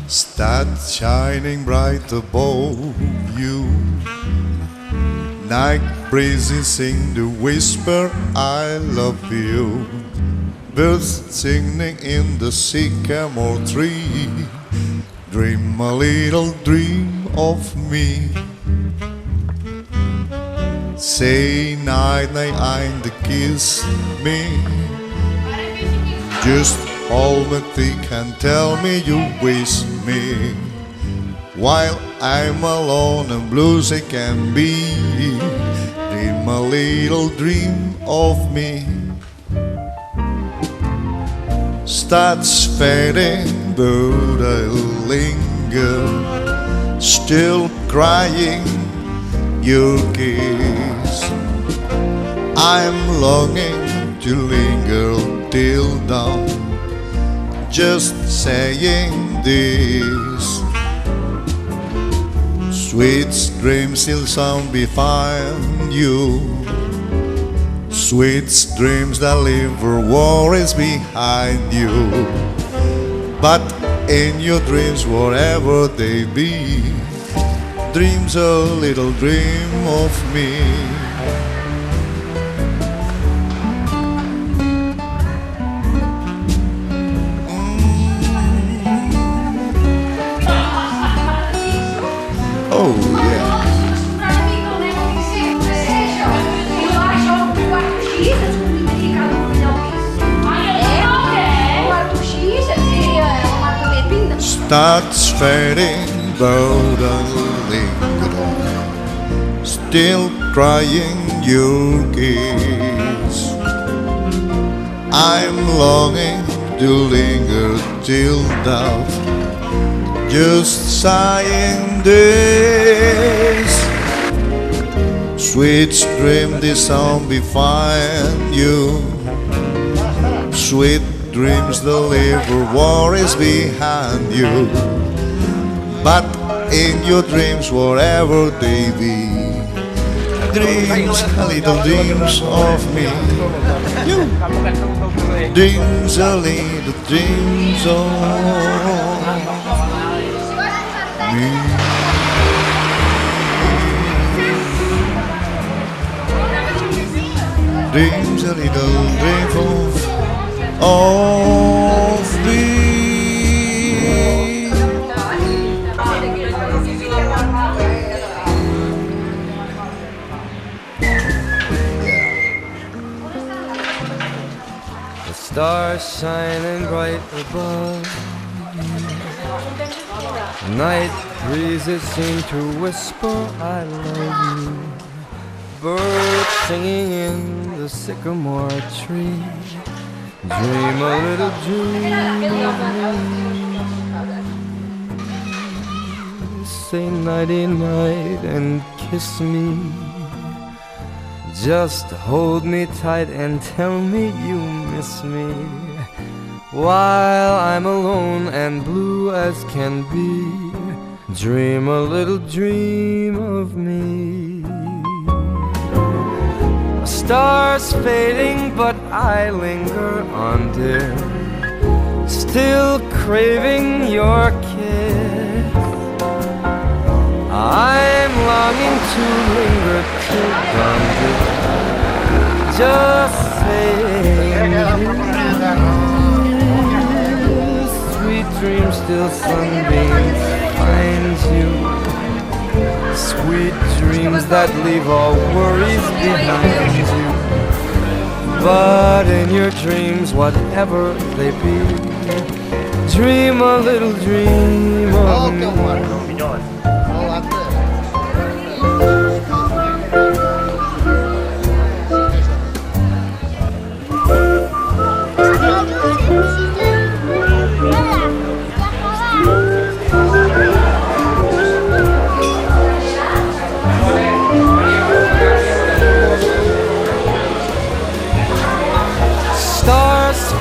start shining bright above you. Night breezes sing the whisper, I love you. Birds singing in the sycamore tree. Dream a little dream of me. Say night, night, and kiss me. Just hold me thick and tell me you wish me. While I'm alone and blue as I can be, dream a little dream of me. Starts fading, but I linger, still crying your kiss. I'm longing to linger till dawn, just saying this. Sweet dreams still sound behind you. Sweet dreams that leave our worries behind you. But in your dreams, whatever they be, dreams a little dream of me. Oh yeah. Starts fading, but I linger on, still crying your kiss. I'm longing to linger till dawn, just sighing this. Sweet dream, this sound behind you. Sweet dreams that leave our worries behind you. But in your dreams, whatever they be, dreams, little dreams of me. You. Dreams, a little dreams of me. Dreams, a little dreams of me. The stars shining bright above you. Night breezes seem to whisper, I love you. Birds singing in the sycamore tree. Dream a little dream of me. Say nighty night and kiss me. Just hold me tight and tell me you miss me. While I'm alone and blue as can be, dream a little dream of me. Stars fading, but I linger on, dear, still craving your kiss. I'm longing to linger till dawn, dear, just saying sweet dreams till sunbeams find you. Sweet dreams that leave all worries behind you. But in your dreams, whatever they be, dream a little dream of me.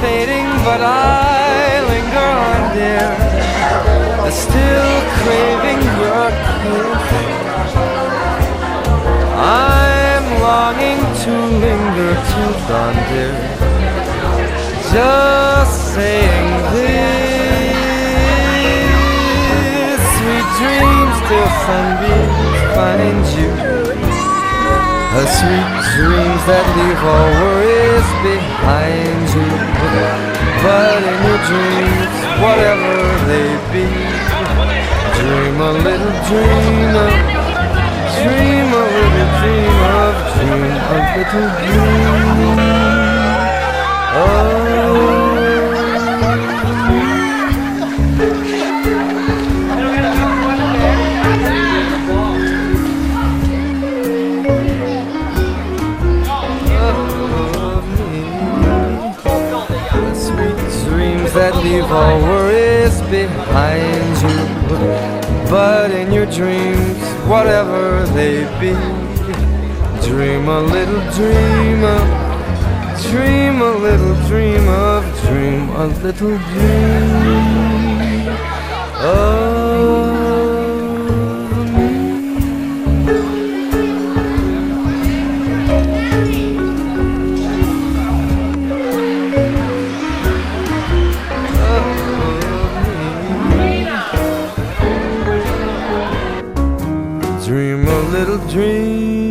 Fading, but I linger on, dear, still craving your kiss. I'm longing to linger till dawn, dear, just saying this. sunbeams find you. Sweet dreams that leave all worries behind you. But in your dreams, whatever they be, dream a little dream of, dream a little dream of, dream a little dream. Oh. That leave all worries behind you. But in your dreams, whatever they be, dream a little dream of, dream a little dream of, dream a little dream of me. Dream a little dream